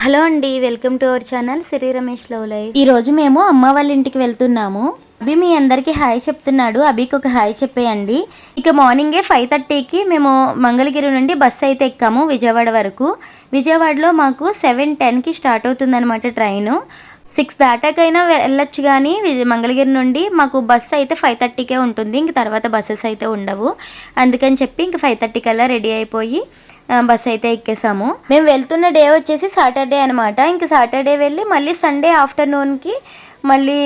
Hello అండి, welcome to our channel Shri Ramesh love life. ఈ రోజు మేము అమ్మ వాళ్ళ ఇంటికి వెళ్తున్నాము. అభి మీ అందరికి హాయ్ చెప్తున్నాడు. అభికి ఒక హాయ్ చెప్పేయండి. ఇక మార్నింగే 5:30కి మేము మంగళగిరి నుండి బస్సు అయితే ఎక్కాము విజయవాడ వరకు. విజయవాడలో మాకు 7:10కి స్టార్ట్ అవుతుందన్నమాట ట్రైను. 6 దాటాకైనా వెళ్ళొచ్చు, కానీ మంగళగిరి నుండి మాకు బస్సు అయితే 5:30కే ఉంటుంది. ఇంక తర్వాత బస్సెస్ అయితే ఉండవు. అందుకని చెప్పి ఇంక 5:30 కల్లా రెడీ అయిపోయి బస్ అయితే ఎక్కేసాము. మేము వెళ్తున్న డే వచ్చేసి సాటర్డే అనమాట. ఇంక సాటర్డే వెళ్ళి మళ్ళీ సండే ఆఫ్టర్నూన్కి మళ్ళీ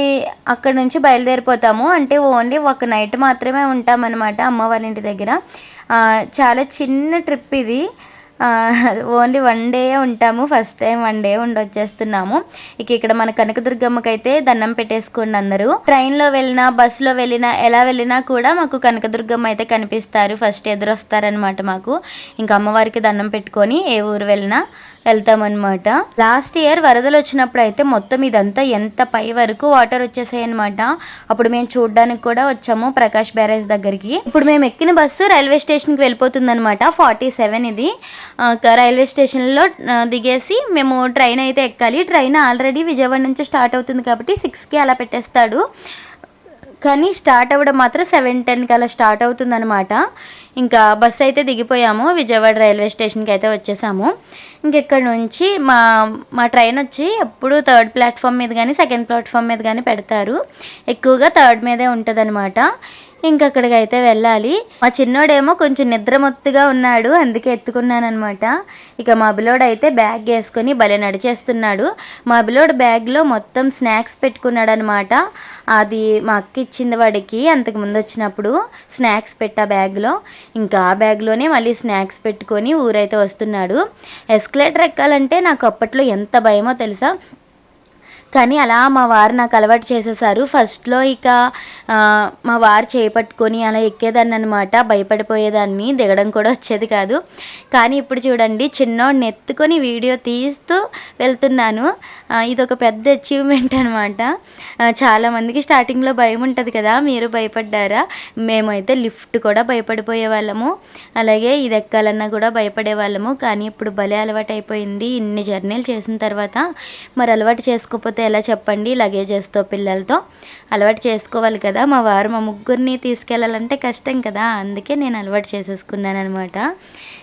అక్కడ నుంచి బయలుదేరిపోతాము. అంటే ఓన్లీ ఒక నైట్ మాత్రమే ఉంటామన్నమాట అమ్మ వాళ్ళ ఇంటి దగ్గర. చాలా చిన్న ట్రిప్ ఇది. ఓన్లీ 1 డే ఉంటాము. ఫస్ట్ టైం 1 డే ఉండి వచ్చేస్తున్నాము. ఇక్కడ మన కనకదుర్గమ్మకి అయితే దండం పెట్టేసుకోండి అందరూ. ట్రైన్లో వెళ్ళినా బస్సులో వెళ్ళినా ఎలా వెళ్ళినా కూడా మాకు కనకదుర్గమ్మ అయితే కనిపిస్తారు. ఫస్ట్ ఎదురొస్తారనమాట మాకు. ఇంకా అమ్మవారికి దండం పెట్టుకొని ఏ ఊరు వెళ్ళినా వెళ్తామన్నమాట. లాస్ట్ ఇయర్ వరదలు వచ్చినప్పుడు అయితే మొత్తం ఇదంతా ఎంత పై వరకు వాటర్ వచ్చేసాయి అనమాట. అప్పుడు మేము చూడడానికి కూడా వచ్చాము ప్రకాష్ బ్యారేజ్ దగ్గరికి. ఇప్పుడు మేము ఎక్కిన బస్సు రైల్వే స్టేషన్కి వెళ్ళిపోతుంది అనమాట. 47 ఇది. రైల్వే స్టేషన్లో దిగేసి మేము ట్రైన్ అయితే ఎక్కాలి. ట్రైన్ ఆల్రెడీ విజయవాడ నుంచి స్టార్ట్ అవుతుంది కాబట్టి 6కి అలా పెట్టేస్తాడు. కానీ స్టార్ట్ అవ్వడం మాత్రం 7:10కి అలా స్టార్ట్ అవుతుందన్నమాట. ఇంకా బస్సు అయితే దిగిపోయాము. విజయవాడ రైల్వే స్టేషన్కి అయితే వచ్చేసాము. ఇంకెక్కడ నుంచి మా ట్రైన్ వచ్చి ఎప్పుడు 3rd ప్లాట్ఫామ్ మీద కానీ 2nd ప్లాట్ఫామ్ మీద కానీ పెడతారు. ఎక్కువగా 3rd మీదే ఉంటుంది అనమాట. ఇంకక్కడికి అయితే వెళ్ళాలి. మా చిన్నోడేమో కొంచెం నిద్రమొత్తుగా ఉన్నాడు, అందుకే ఎత్తుకున్నాను అనమాట. ఇక మా అభిలోడు అయితే బ్యాగ్ వేసుకొని భలే నడిచేస్తున్నాడు. మా అభిలోడు బ్యాగ్లో మొత్తం స్నాక్స్ పెట్టుకున్నాడు అనమాట. అది మా అక్క ఇచ్చింది వాడికి అంతకుముందు వచ్చినప్పుడు. స్నాక్స్ పెట్టా బ్యాగ్లో. ఇంకా ఆ బ్యాగ్లోనే మళ్ళీ స్నాక్స్ పెట్టుకొని ఊరైతే వస్తున్నాడు. ఎస్కలేటర్ ఎక్కాలంటే నాకు అప్పట్లో ఎంత భయమో తెలుసా. కానీ అలా మా వారు నాకు అలవాటు చేసేసారు. ఫస్ట్లో ఇక మా వారు చేపట్టుకొని అలా ఎక్కేదాన్ని అనమాట. భయపడిపోయేదాన్ని, దిగడం కూడా వచ్చేది కాదు. కానీ ఇప్పుడు చూడండి, చిన్నోడిని ఎత్తుకొని వీడియో తీస్తూ వెళ్తున్నాను. ఇదొక పెద్ద అచీవ్మెంట్ అనమాట. చాలామందికి స్టార్టింగ్లో భయం ఉంటుంది కదా, మీరు భయపడ్డారా? మేమైతే లిఫ్ట్ కూడా భయపడిపోయే వాళ్ళము, అలాగే ఇది ఎక్కాలన్నా కూడా భయపడే వాళ్ళము. కానీ ఇప్పుడు భలే అలవాటు అయిపోయింది. ఇన్ని జర్నీలు చేసిన తర్వాత మరి అలవాటు చేసుకోకపోతే ఎలా చెప్పండి? లగేజెస్తో పిల్లలతో అలవాటు చేసుకోవాలి కదా. మా వారు మా ముగ్గురిని తీసుకెళ్ళాలంటే కష్టం కదా, అందుకే నేను అలవాటు చేసేసుకున్నాను అనమాట.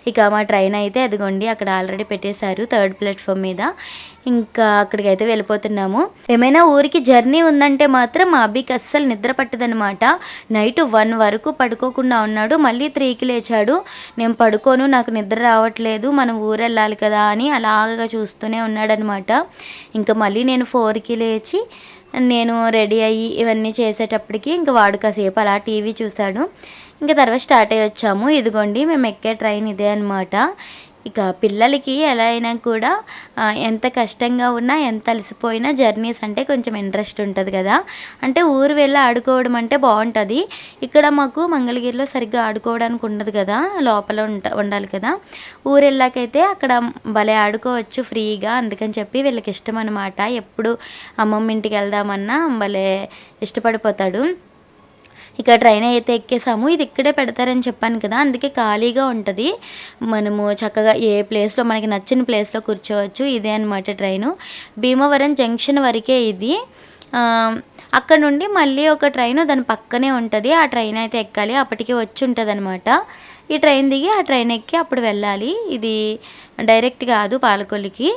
ఇక మా ట్రైన్ అయితే అదిగోండి అక్కడ ఆల్రెడీ పెట్టేశారు 3rd ప్లాట్ఫామ్ మీద. ఇంకా అక్కడికైతే వెళ్ళిపోతున్నాము. ఏమైనా ఊరికి జర్నీ ఉందంటే మాత్రం మా అబ్బికి అస్సలు నిద్ర పట్టదనమాట. నైట్ 1 వరకు పడుకోకుండా ఉన్నాడు. మళ్ళీ 3కి లేచాడు. నేను పడుకోను, నాకు నిద్ర రావట్లేదు, మనం ఊరు వెళ్ళాలి కదా అని అలాగా చూస్తూనే ఉన్నాడనమాట. ఇంకా మళ్ళీ నేను 4కి లేచి నేను రెడీ అయ్యి ఇవన్నీ చేసేటప్పటికి ఇంకా వాడు కాసేపు అలా టీవీ చూశాడు. ఇంకా తర్వాత స్టార్ట్ అయ్యి వచ్చాము. ఇదిగోండి మేము ఎక్కే ట్రైన్ ఇదే అనమాట. ఇక పిల్లలకి ఎలా అయినా కూడా ఎంత కష్టంగా ఉన్నా ఎంత అలసిపోయినా జర్నీస్ అంటే కొంచెం ఇంట్రెస్ట్ ఉంటుంది కదా. అంటే ఊరు వెళ్ళి ఆడుకోవడం అంటే బాగుంటుంది. ఇక్కడ మాకు మంగళగిరిలో సరిగ్గా ఆడుకోవడానికి ఉండదు కదా, లోపల ఉండాలి కదా. ఊరు వెళ్ళాకైతే అక్కడ భలే ఆడుకోవచ్చు ఫ్రీగా. అందుకని చెప్పి వీళ్ళకి ఇష్టం అనమాట. ఎప్పుడు అమ్మమ్మ ఇంటికి వెళ్దామన్నా భలే ఇష్టపడిపోతాడు. ఇక ట్రైన్ అయితే ఎక్కేసాము. ఇది ఇక్కడే పెడతారని చెప్పాను కదా, అందుకే ఖాళీగా ఉంటుంది. మనము చక్కగా ఏ ప్లేస్లో మనకి నచ్చిన ప్లేస్లో కూర్చోవచ్చు. ఇదే అనమాట ట్రైను. భీమవరం జంక్షన్ వరకే ఇది. అక్కడ నుండి మళ్ళీ ఒక ట్రైను దాని పక్కనే ఉంటుంది. ఆ ట్రైన్ అయితే ఎక్కాలి, అప్పటికి వచ్చి ఉంటుంది అనమాట. ఈ ట్రైన్ దిగి ఆ ట్రైన్ ఎక్కి అప్పుడు వెళ్ళాలి. ఇది డైరెక్ట్ కాదు పాలకొల్లుకి.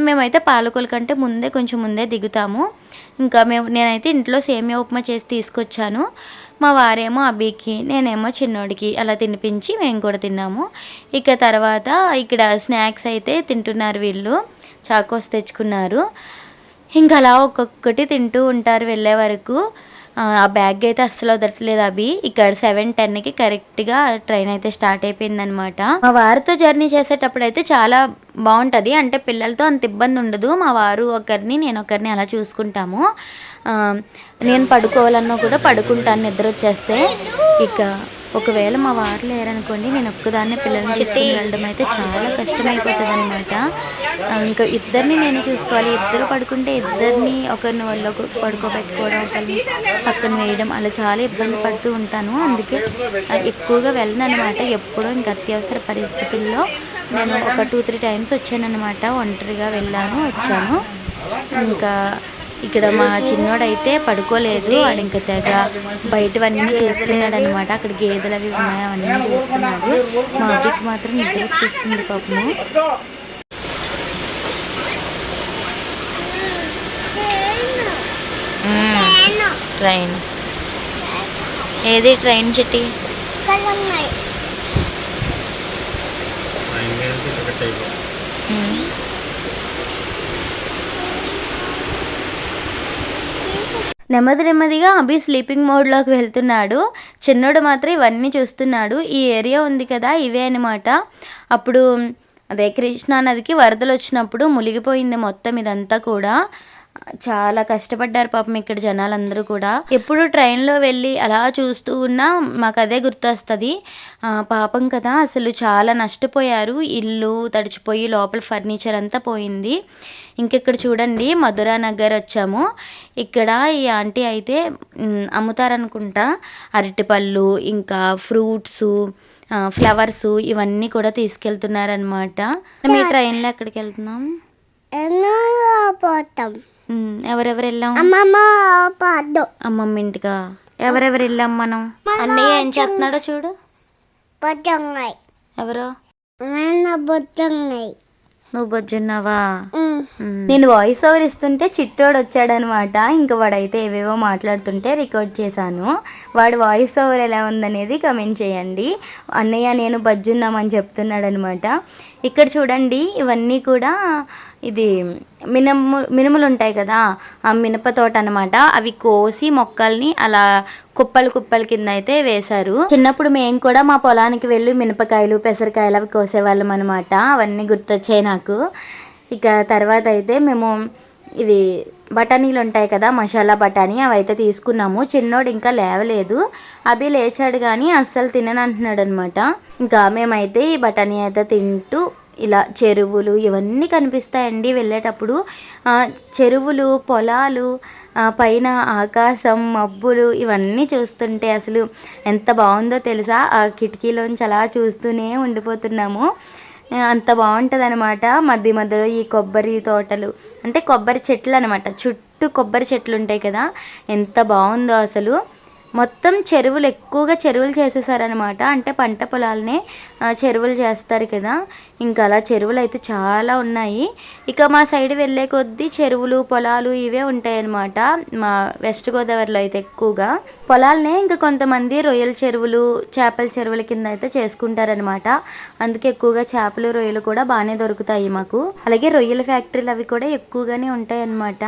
మేమైతే పాలకొల్లు కంటే కొంచెం ముందే దిగుతాము. ఇంకా నేనైతే ఇంట్లో సేమియా ఉప్మా చేసి తీసుకొచ్చాను. మా వారేమో అబ్బికి, నేనేమో చిన్నోడికి అలా తినిపించి మేము కూడా తిన్నాము. ఇక తర్వాత ఇక్కడ స్నాక్స్ అయితే తింటున్నారు వీళ్ళు. చాకోస్ తెచ్చుకున్నారు. ఇంకా అలా ఒక్కొక్కటి తింటూ ఉంటారు వెళ్ళే వరకు. ఆ బ్యాగ్ అయితే అస్సలు వదలట్లేదు అభి. ఇక్కడ 7:10కి కరెక్ట్గా ట్రైన్ అయితే స్టార్ట్ అయిపోయిందనమాట. మా వారితో జర్నీ చేసేటప్పుడు అయితే చాలా బాగుంటుంది. అంటే పిల్లలతో అంత ఇబ్బంది ఉండదు. మా వారు ఒకరిని నేను ఒకరిని అలా చూసుకుంటాము. నేను పడుకోవాలన్నా కూడా పడుకుంటాను నిద్ర వచ్చేస్తే. ఇక ఒకవేళ మా వారు లేరనుకోండి, నేను ఒక్కదాన్నే పిల్లల్ని తీసుకుని వెళ్ళడం అయితే చాలా కష్టమైపోతుంది అనమాట. ఇంకా ఇద్దరిని నేను చూసుకోవాలి. ఇద్దరు పడుకుంటే ఇద్దరిని ఒకరిని వాళ్ళు పడుకోబెట్టుకోవడం, ఒకరిని పక్కన వేయడం, అలా చాలా ఇబ్బంది పడుతూ ఉంటాను. అందుకే ఎక్కువగా వెళ్ళను అనమాట. ఎప్పుడో ఇంక అత్యవసర పరిస్థితుల్లో నేను ఒక 2-3 టైమ్స్ వచ్చానన్నమాట. ఒంటరిగా వెళ్ళాను వచ్చాను. ఇంకా ఇక్కడ మా చిన్నోడైతే పడుకోలేదు, వాడు ఇంకా తెగ బయటవన్నీ చూస్తున్నాడు అనమాట. అక్కడ గేదెలు అవి ఉన్నాయి, అవన్నీ చూస్తున్నాడు. మా అబ్బాయికి మాత్రం నిద్ర వచ్చేస్తుంది పాపము. ట్రైన్ ఏది ట్రైన్ చిట్టి? నెమ్మదిగా అభి స్లీపింగ్ మోడ్లోకి వెళ్తున్నాడు. చిన్నోడు మాత్రం ఇవన్నీ చూస్తున్నాడు. ఈ ఏరియా ఉంది కదా, ఇవే అనమాట. అప్పుడు అదే కృష్ణా నదికి వరదలు వచ్చినప్పుడు మునిగిపోయింది మొత్తం ఇదంతా కూడా. చాలా కష్టపడ్డారు పాపం ఇక్కడ జనాలందరూ కూడా. ఎప్పుడు ట్రైన్లో వెళ్ళి అలా చూస్తూ ఉన్నా మాకు అదే గుర్తొస్తుంది. పాపం కదా, అసలు చాలా నష్టపోయారు. ఇల్లు తడిచిపోయి లోపల ఫర్నిచర్ అంతా పోయింది. ఇంకెక్కడ చూడండి, మధురా నగర్ వచ్చాము. ఇక్కడ ఈ ఆంటీ అయితే అమ్ముతారనుకుంటా అరటిపళ్ళు, ఇంకా ఫ్రూట్స్, ఫ్లవర్స్ ఇవన్నీ కూడా తీసుకెళ్తున్నారనమాట. మీ ట్రైన్లో ఎక్కడికి వెళ్తున్నాం? ఎవరెవరు వెళ్ళాం? అమ్మమ్మ ఇంటికా? ఎవరెవరు వెళ్ళాం మనం? అన్నయ్య ఏం చేస్తున్నాడో చూడు. ఎవరో? నువ్వు బొజ్జున్నావా? నేను వాయిస్ ఓవర్ ఇస్తుంటే చిట్టోడు వచ్చాడనమాట. ఇంకా వాడైతే ఏవేవో మాట్లాడుతుంటే రికార్డ్ చేశాను. వాడు వాయిస్ ఓవర్ ఎలా ఉందనేది కమెంట్ చేయండి. అన్నయ్య నేను బజ్జున్నామని చెప్తున్నాడు అనమాట. ఇక్కడ చూడండి, ఇవన్నీ కూడా ఇది మినుములు ఉంటాయి కదా, ఆ మినప తోట అనమాట. అవి కోసి మొక్కల్ని అలా కుప్పలు కింద అయితే వేశారు. చిన్నప్పుడు మేము కూడా మా పొలానికి వెళ్ళి మినపకాయలు, పెసరకాయలు అవి కోసేవాళ్ళం అనమాట. అవన్నీ గుర్తొచ్చాయి నాకు. ఇక తర్వాత అయితే మేము ఇవి బఠానీలు ఉంటాయి కదా, మసాలా బఠానీ, అవి అయితే తీసుకున్నాము. చిన్నోడు ఇంకా లేవలేదు, అవి లేచాడు కానీ అస్సలు తిననంటున్నాడు అనమాట. ఇంకా మేమైతే ఈ బఠానీ అయితే తింటూ ఇలా చెరువులు ఇవన్నీ కనిపిస్తాయండి వెళ్ళేటప్పుడు. చెరువులు, పొలాలు, పైన ఆకాశం, మబ్బులు ఇవన్నీ చూస్తుంటే అసలు ఎంత బాగుందో తెలుసా. ఆ కిటికీలోంచి అలా చూస్తూనే ఉండిపోతున్నాము. అంత బాగుంటుంది అనమాట. మధ్యలో ఈ కొబ్బరి తోటలు, అంటే కొబ్బరి చెట్లు అనమాట. చుట్టూ కొబ్బరి చెట్లు ఉంటాయి కదా, ఎంత బాగుందో అసలు. మొత్తం చెరువులు, ఎక్కువగా చెరువులు చేసేసారనమాట. అంటే పంట పొలాలనే చెరువులు చేస్తారు కదా, ఇంకా అలా చెరువులు అయితే చాలా ఉన్నాయి. ఇక మా సైడ్ వెళ్ళే కొద్దీ చెరువులు, పొలాలు ఇవే ఉంటాయన్నమాట. మా వెస్ట్ గోదావరిలో అయితే ఎక్కువగా పొలాలనే ఇంకా కొంతమంది రొయ్యల చెరువులు, చేపల చెరువుల కింద అయితే చేసుకుంటారనమాట. అందుకే ఎక్కువగా చేపలు, రొయ్యలు కూడా బాగానే దొరుకుతాయి మాకు. అలాగే రొయ్యల ఫ్యాక్టరీలు అవి కూడా ఎక్కువగానే ఉంటాయి అన్నమాట.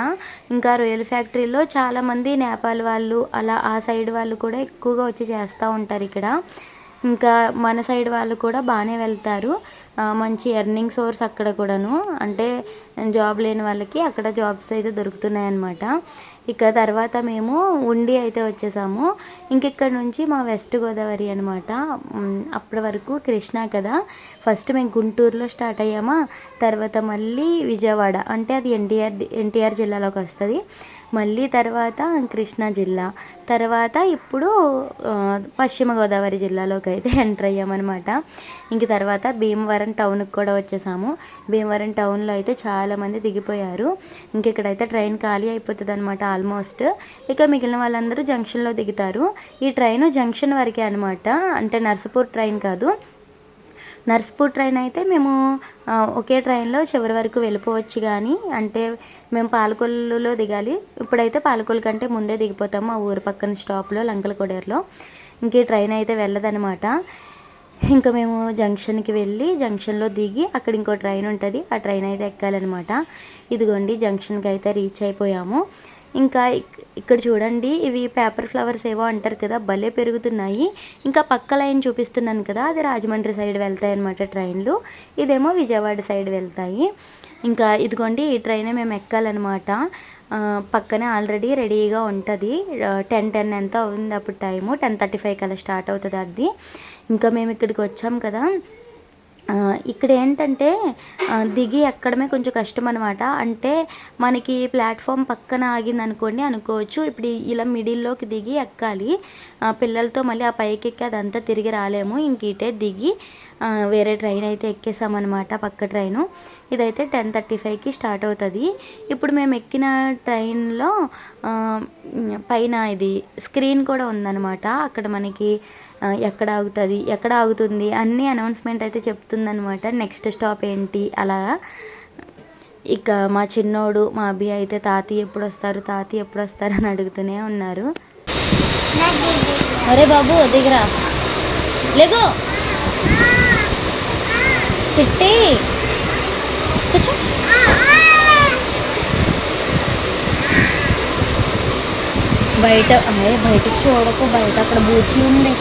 ఇంకా రొయ్యల ఫ్యాక్టరీలో చాలామంది నేపాల్ వాళ్ళు, అలా ఆ సైడ్ వాళ్ళు కూడా ఎక్కువగా వచ్చి చేస్తూ ఉంటారు ఇక్కడ. ఇంకా మన సైడ్ వాళ్ళు కూడా బాగానే వెళ్తారు. మంచి ఎర్నింగ్ సోర్స్ అక్కడ కూడాను. అంటే జాబ్ లేని వాళ్ళకి అక్కడ జాబ్స్ అయితే దొరుకుతున్నాయి అన్నమాట. ఇక తర్వాత మేము ఉండి అయితే వచ్చేసాము. ఇంకెక్కడ నుంచి మా వెస్ట్ గోదావరి అనమాట. అప్పటి వరకు కృష్ణా కదా. ఫస్ట్ మేము గుంటూరులో స్టార్ట్ అయ్యామా, తర్వాత మళ్ళీ విజయవాడ, అంటే అది ఎన్టీఆర్ జిల్లాలోకి వస్తుంది. మళ్ళీ తర్వాత కృష్ణా జిల్లా, తర్వాత ఇప్పుడు పశ్చిమ గోదావరి జిల్లాలోకి అయితే ఎంటర్ అయ్యామన్నమాట. ఇంక తర్వాత భీమవరం టౌన్కి కూడా వచ్చేసాము. భీమవరం టౌన్లో అయితే చాలామంది దిగిపోయారు. ఇంక ఇక్కడైతే ట్రైన్ ఖాళీ అయిపోతుంది అనమాట ఆల్మోస్ట్. ఇక మిగిలిన వాళ్ళందరూ జంక్షన్లో దిగుతారు. ఈ ట్రైన్ జంక్షన్ వరకే అనమాట, అంటే నర్సాపూర్ ట్రైన్ కాదు. నర్సాపూర్ ట్రైన్ అయితే మేము ఒకే ట్రైన్లో చివరి వరకు వెళ్ళిపోవచ్చు. కానీ అంటే మేము పాలకొల్లులో దిగాలి. ఇప్పుడైతే పాలకొల్లు కంటే ముందే దిగిపోతాము ఆ ఊరు పక్కన స్టాప్లో, లంకలకొడేరులో. ఇంకే ట్రైన్ అయితే వెళ్ళదనమాట. ఇంకా మేము జంక్షన్కి వెళ్ళి జంక్షన్లో దిగి అక్కడ ఇంకో ట్రైన్ ఉంటుంది, ఆ ట్రైన్ అయితే ఎక్కాలన్నమాట. ఇదిగోండి జంక్షన్కి అయితే రీచ్ అయిపోయాము. ఇంకా ఇక్కడ చూడండి, ఇవి పేపర్ ఫ్లవర్స్ ఏవో అంటారు కదా, భలే పెరుగుతున్నాయి. ఇంకా పక్క లైన్ చూపిస్తున్నాను కదా, అది రాజమండ్రి సైడ్ వెళ్తాయి అన్నమాట ట్రైన్లు. ఇదేమో విజయవాడ సైడ్ వెళ్తాయి. ఇంకా ఇదిగోండి ఈ ట్రైనే మేము ఎక్కాలన్నమాట. పక్కనే ఆల్రెడీ రెడీగా ఉంటుంది. 10 ఎంత అవుతుంది అప్పుడు టైము, 10:35 కల్లా స్టార్ట్ అవుతుంది అది. ఇంకా మేము ఇక్కడికి వచ్చాం కదా. ఇక్కడ ఏంటంటే దిగి ఎక్కడమే కొంచెం కష్టం అనమాట. అంటే మనకి ప్లాట్ఫామ్ పక్కన ఆగింది అనుకోవచ్చు. ఇప్పుడు ఇలా మిడిల్లోకి దిగి ఎక్కాలి. పిల్లలతో మళ్ళీ ఆ పైకి ఎక్కి అదంతా తిరిగి రాలేము. ఇంక ఇటే దిగి వేరే ట్రైన్ అయితే ఎక్కేసామన్నమాట, పక్క ట్రైను. ఇదైతే 10:35కి స్టార్ట్ అవుతుంది. ఇప్పుడు మేము ఎక్కిన ట్రైన్లో పైన ఇది స్క్రీన్ కూడా ఉందన్నమాట. అక్కడ మనకి ఎక్కడ ఆగుతుంది, ఎక్కడ ఆగుతుంది అన్నీ అనౌన్స్మెంట్ అయితే చెప్తుందన్నమాట. నెక్స్ట్ స్టాప్ ఏంటి అలా. ఇక మా చిన్నోడు మా అబ్బి అయితే తాతయ్య ఎప్పుడు వస్తారు, తాతయ్య ఎప్పుడు వస్తారు అని అడుగుతూనే ఉన్నారు. అరే బాబు దిగరా, లేగో చిట్టి కూర్చో. బయటకు చూడకు, బయట అక్కడ బూచి ఉంది.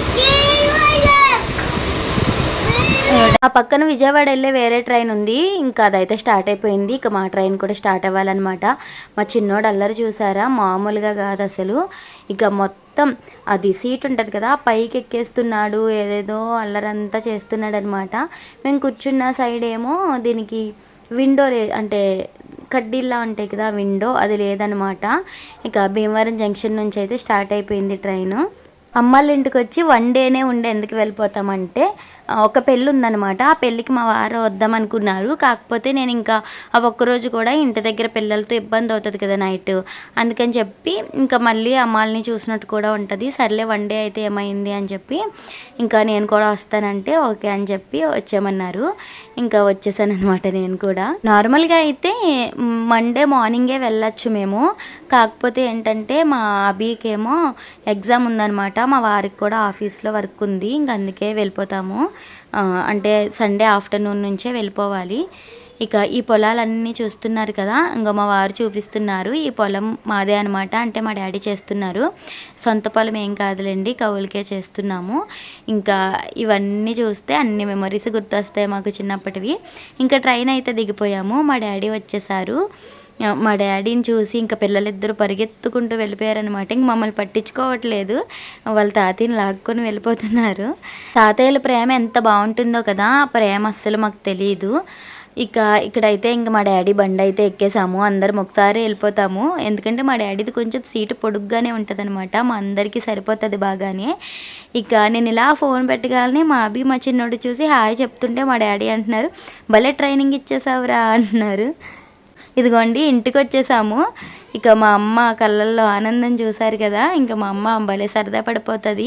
ఆ పక్కన విజయవాడ వెళ్ళే వేరే ట్రైన్ ఉంది, ఇంకా అదైతే స్టార్ట్ అయిపోయింది. ఇక మా ట్రైన్ కూడా స్టార్ట్ అవ్వాలన్నమాట. మా చిన్నోడు అల్లరి చూసారా, మామూలుగా కాదు అసలు. ఇక మొత్తం అది సీట్ ఉంటుంది కదా, పైకి ఎక్కేస్తున్నాడు, ఏదేదో అల్లరంతా చేస్తున్నాడు అనమాట. మేము కూర్చున్న సైడ్ ఏమో దీనికి విండో అంటే కడ్డీల్లా ఉంటాయి కదా, విండో అది లేదనమాట. ఇక భీమవరం జంక్షన్ నుంచి అయితే స్టార్ట్ అయిపోయింది ట్రైను. అమ్మాళ్ళ ఇంటికి వచ్చి 1 డేనే ఉండి ఎందుకు వెళ్ళిపోతామంటే, ఒక పెళ్ళి ఉందన్నమాట. ఆ పెళ్ళికి మా వారు వద్దామనుకున్నారు. కాకపోతే నేను ఇంకా ఆ ఒక్కరోజు కూడా ఇంటి దగ్గర పిల్లలతో ఇబ్బంది అవుతుంది కదా నైట్, అందుకని చెప్పి ఇంకా మళ్ళీ అమ్మాళ్ళని చూసినట్టు కూడా ఉంటుంది. సర్లే 1 డే అయితే ఏమైంది అని చెప్పి ఇంకా నేను కూడా వస్తానంటే ఓకే అని చెప్పి వచ్చామన్నారు. ఇంకా వచ్చేసాను అనమాట నేను కూడా. నార్మల్గా అయితే మండే మార్నింగే వెళ్ళొచ్చు మేము. కాకపోతే ఏంటంటే మా అభికేమో ఎగ్జామ్ ఉందన్నమాట, మా వారికి కూడా ఆఫీస్లో వర్క్ ఉంది, ఇంక అందుకే వెళ్ళిపోతాము. అంటే సండే ఆఫ్టర్నూన్ నుంచే వెళ్ళిపోవాలి. ఇక ఈ పొలాలన్నీ చూస్తున్నారు కదా, ఇంకా మా వారు చూపిస్తున్నారు. ఈ పొలం మాదే అనమాట, అంటే మా డాడీ చేస్తున్నారు. సొంత పొలం ఏం కాదులేండి, కవులకే చేస్తున్నాము. ఇంకా ఇవన్నీ చూస్తే అన్ని మెమరీస్ గుర్తొస్తాయి మాకు చిన్నప్పటివి. ఇంకా ట్రైన్ అయితే దిగిపోయాము, మా డాడీ వచ్చేసారు. మా డాడీని చూసి ఇంకా పిల్లలిద్దరూ పరిగెత్తుకుంటూ వెళ్ళిపోయారనమాట. ఇంక మమ్మల్ని పట్టించుకోవట్లేదు, వాళ్ళ తాతయ్యని లాక్కొని వెళ్ళిపోతున్నారు. తాతయ్యల ప్రేమ ఎంత బాగుంటుందో కదా, ఆ ప్రేమ అస్సలు మాకు తెలియదు. ఇక ఇక్కడైతే ఇంక మా డాడీ బండి అయితే ఎక్కేసాము, అందరం ఒకసారి వెళ్ళిపోతాము. ఎందుకంటే మా డాడీది కొంచెం సీటు పొడుగ్గానే ఉంటుంది అనమాట, మా అందరికీ సరిపోతుంది బాగానే. ఇక నేను ఇలా ఫోన్ పెట్టగానే మా అభి మా చిన్నోడు చూసి హాయ్ చెప్తుంటే మా డాడీ అంటున్నారు, భలే ట్రైనింగ్ ఇచ్చేసావురా అంటున్నారు. ఇదిగోండి ఇంటికి వచ్చేసాము. ఇక మా అమ్మ కళ్ళల్లో ఆనందం చూసారు కదా, ఇంకా మా అమ్మ భలే సరదా పడిపోతుంది.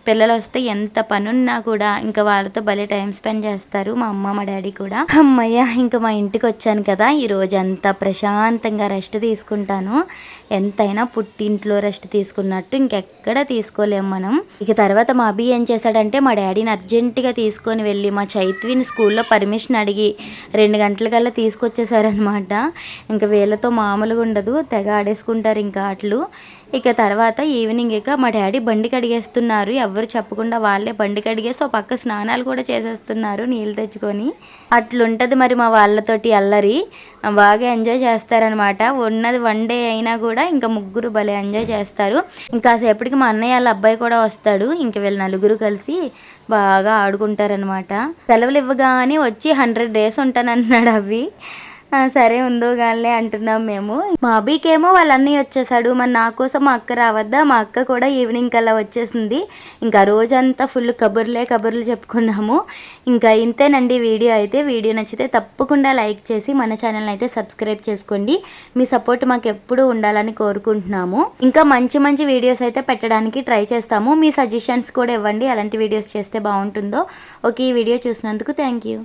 పిల్లలు వస్తే ఎంత పనున్నా కూడా ఇంకా వాళ్ళతో భలే టైం స్పెండ్ చేస్తారు మా అమ్మ మా డాడీ కూడా. అమ్మయ్య, ఇంకా మా ఇంటికి వచ్చాను కదా, ఈరోజు అంతా ప్రశాంతంగా రెస్ట్ తీసుకుంటాను. ఎంతైనా పుట్టింట్లో రెస్ట్ తీసుకున్నట్టు ఇంకెక్కడ తీసుకోలేము మనం. ఇక తర్వాత మా అభి ఏం చేశాడంటే, మా డాడీని అర్జెంటుగా తీసుకొని వెళ్ళి మా చైత్విని స్కూల్లో పర్మిషన్ అడిగి 2 గంటలకల్లా తీసుకొచ్చేసారనమాట. ఇంకా వీళ్ళతో మామూలుగా ఉండదు, తెగ ఆడేసుకుంటారు ఇంకా ఆటలు. ఇక తర్వాత ఈవినింగ్ ఇక మా డాడీ బండి కడిగేస్తున్నారు, ఎవరు చెప్పకుండా వాళ్ళే బండి కడిగేసి ఒక పక్క స్నానాలు కూడా చేసేస్తున్నారు నీళ్ళు తెచ్చుకొని. అట్లుంటుంది మరి మా వాళ్ళతోటి అల్లరి, బాగా ఎంజాయ్ చేస్తారనమాట. ఉన్నది 1 డే అయినా కూడా ఇంకా ముగ్గురు భలే ఎంజాయ్ చేస్తారు. ఇంకా సేపటికి మా అన్నయ్య వాళ్ళ అబ్బాయి కూడా వస్తాడు, ఇంక వీళ్ళు నలుగురు కలిసి బాగా ఆడుకుంటారనమాట. సెలవులు ఇవ్వగానే వచ్చి 100 days ఉంటానంటున్నాడు అవి. సరే ఉందో గాలే అంటున్నాం మేము. మా అభికేమో వాళ్ళ అన్నయ్య వచ్చేసాడు, మరి నా కోసం మా అక్క రావద్దా, మా అక్క కూడా ఈవినింగ్ కల్లా వచ్చేసింది. ఇంకా రోజంతా ఫుల్ కబుర్లు చెప్పుకున్నాము. ఇంకా ఇంతేనండి వీడియో అయితే. వీడియో నచ్చితే తప్పకుండా లైక్ చేసి మన ఛానల్ అయితే సబ్స్క్రైబ్ చేసుకోండి. మీ సపోర్ట్ మాకు ఎప్పుడూ ఉండాలని కోరుకుంటున్నాము. ఇంకా మంచి మంచి వీడియోస్ అయితే పెట్టడానికి ట్రై చేస్తాము. మీ సజెషన్స్ కూడా ఇవ్వండి, ఎలాంటి వీడియోస్ చేస్తే బాగుంటుందో. ఓకే, ఈ వీడియో చూసినందుకు థ్యాంక్ యూ.